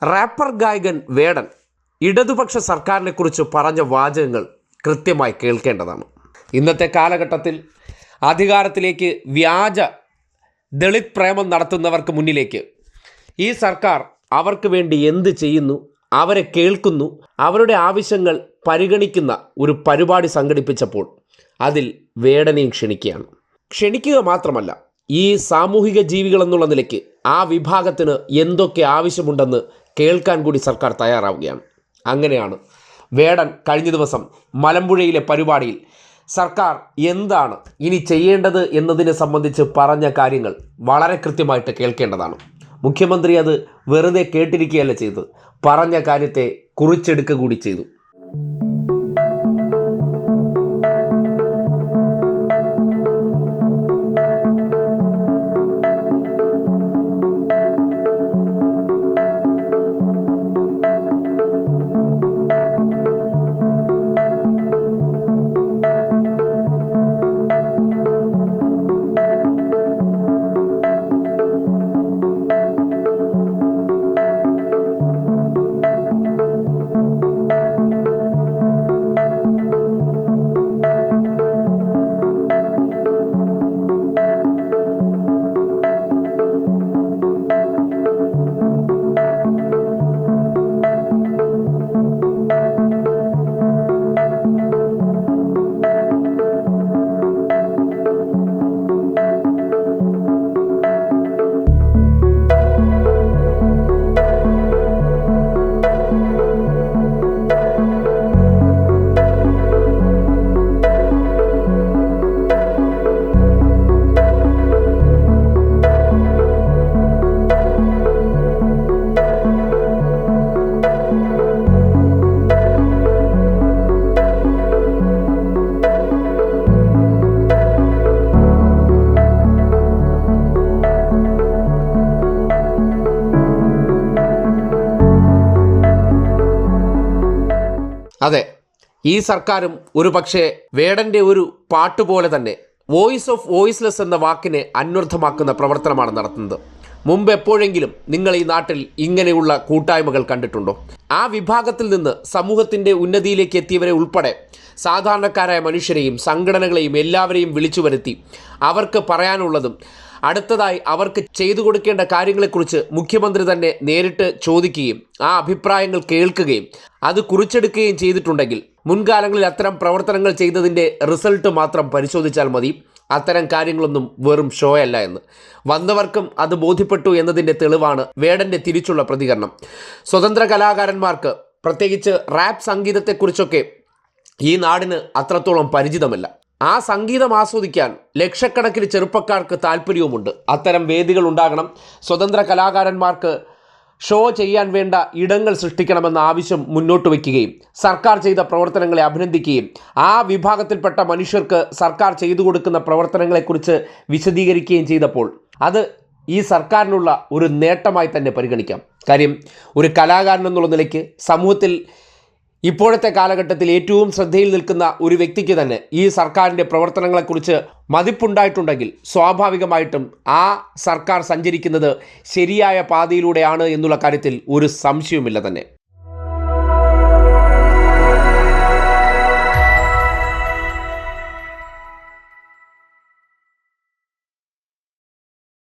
Wrapper ഗായകൻ വേടൻ ഇടതുപക്ഷ സർക്കാരിനെക്കുറിച്ച് പറഞ്ഞ വാചകങ്ങൾ കൃത്യമായി കേൾക്കേണ്ടതാണ്. ഇന്നത്തെ കാലഘട്ടത്തിൽ അധികാരത്തിലേക്ക് വ്യാജ ദളിത് പ്രേമം നടത്തുന്നവർക്ക് മുന്നിലേക്ക് ഈ സർക്കാർ അവർക്ക് വേണ്ടി എന്ത് ചെയ്യുന്നു, അവരെ കേൾക്കുന്നു, അവരുടെ ആവശ്യങ്ങൾ പരിഗണിക്കുന്ന ഒരു പരിപാടി സംഘടിപ്പിച്ചപ്പോൾ അതിൽ വേടനെയും ക്ഷണിക്കുക മാത്രമല്ല, ഈ സാമൂഹിക ജീവികളെന്നുള്ള നിലയ്ക്ക് ആ വിഭാഗത്തിന് എന്തൊക്കെ ആവശ്യമുണ്ടെന്ന് കേൾക്കാൻ കൂടി സർക്കാർ തയ്യാറാവുകയാണ്. അങ്ങനെയാണ് വേടൻ കഴിഞ്ഞ ദിവസം മലമ്പുഴയിലെ പരിപാടിയിൽ സർക്കാർ എന്താണ് ഇനി ചെയ്യേണ്ടത് എന്നതിനെ സംബന്ധിച്ച് പറഞ്ഞ കാര്യങ്ങൾ വളരെ കൃത്യമായിട്ട് കേൾക്കേണ്ടതാണ്. മുഖ്യമന്ത്രി അത് വെറുതെ കേട്ടിരിക്കുകയല്ല ചെയ്തത്, പറഞ്ഞ കാര്യത്തെ കുറിച്ചെടുക്കുക കൂടി ചെയ്തു. അതെ, ഈ സർക്കാരും ഒരു പക്ഷേ വേടൻ്റെ ഒരു പാട്ടുപോലെ തന്നെ വോയിസ് ഓഫ് വോയിസ്ലെസ് എന്ന വാക്കിനെ അന്വർത്ഥമാക്കുന്ന പ്രവർത്തനമാണ് നടത്തുന്നത്. മുമ്പ് എപ്പോഴെങ്കിലും നിങ്ങൾ ഈ നാട്ടിൽ ഇങ്ങനെയുള്ള കൂട്ടായ്മകൾ കണ്ടിട്ടുണ്ടോ? ആ വിഭാഗത്തിൽ നിന്ന് സമൂഹത്തിൻ്റെ ഉന്നതിയിലേക്ക് എത്തിയവരെ ഉൾപ്പെടെ സാധാരണക്കാരായ മനുഷ്യരെയും സംഘടനകളെയും എല്ലാവരെയും വിളിച്ചു വരുത്തി അവർക്ക് പറയാനുള്ളതും അടുത്തതായി അവർക്ക് ചെയ്തു കൊടുക്കേണ്ട കാര്യങ്ങളെക്കുറിച്ച് മുഖ്യമന്ത്രി തന്നെ നേരിട്ട് ചോദിക്കുകയും ആ അഭിപ്രായങ്ങൾ കേൾക്കുകയും അത് കുറിച്ചെടുക്കുകയും ചെയ്തിട്ടുണ്ടെങ്കിൽ മുൻകാലങ്ങളിൽ അത്തരം പ്രവർത്തനങ്ങൾ ചെയ്തതിൻ്റെ റിസൾട്ട് മാത്രം പരിശോധിച്ചാൽ മതി. അത്തരം കാര്യങ്ങളൊന്നും വെറും ഷോ അല്ല എന്ന് വന്നവർക്കും അത് ബോധ്യപ്പെട്ടു എന്നതിൻ്റെ തെളിവാണ് വേടൻ്റെ തിരിച്ചുള്ള പ്രതികരണം. സ്വതന്ത്ര കലാകാരന്മാർക്ക് പ്രത്യേകിച്ച് റാപ്പ് സംഗീതത്തെക്കുറിച്ചൊക്കെ ഈ നാടിന് അത്രത്തോളം പരിചിതമല്ല. ആ സംഗീതം ആസ്വദിക്കാൻ ലക്ഷക്കണക്കിന് ചെറുപ്പക്കാർക്ക് താല്പര്യവുമുണ്ട്. അത്തരം വേദികൾ ഉണ്ടാകണം. സ്വതന്ത്ര കലാകാരന്മാർക്ക് ഷോ ചെയ്യാൻ വേണ്ട ഇടങ്ങൾ സൃഷ്ടിക്കണമെന്ന ആവശ്യം മുന്നോട്ട് വയ്ക്കുകയും സർക്കാർ ചെയ്ത പ്രവർത്തനങ്ങളെ അഭിനന്ദിക്കുകയും ആ വിഭാഗത്തിൽപ്പെട്ട മനുഷ്യർക്ക് സർക്കാർ ചെയ്തു കൊടുക്കുന്ന പ്രവർത്തനങ്ങളെക്കുറിച്ച് വിശദീകരിക്കുകയും ചെയ്തപ്പോൾ അത് ഈ സർക്കാരിനുള്ള ഒരു നേട്ടമായി തന്നെ പരിഗണിക്കാം. കാര്യം ഒരു കലാകാരൻ എന്നുള്ള നിലയ്ക്ക് സമൂഹത്തിൽ ഇപ്പോഴത്തെ കാലഘട്ടത്തിൽ ഏറ്റവും ശ്രദ്ധയിൽ നിൽക്കുന്ന ഒരു വ്യക്തിക്ക് തന്നെ ഈ സർക്കാരിൻ്റെ പ്രവർത്തനങ്ങളെക്കുറിച്ച് മതിപ്പുണ്ടായിട്ടുണ്ടെങ്കിൽ സ്വാഭാവികമായിട്ടും ആ സർക്കാർ സഞ്ചരിക്കുന്നത് ശരിയായ പാതയിലൂടെയാണ് എന്നുള്ള കാര്യത്തിൽ ഒരു സംശയവുമില്ല തന്നെ.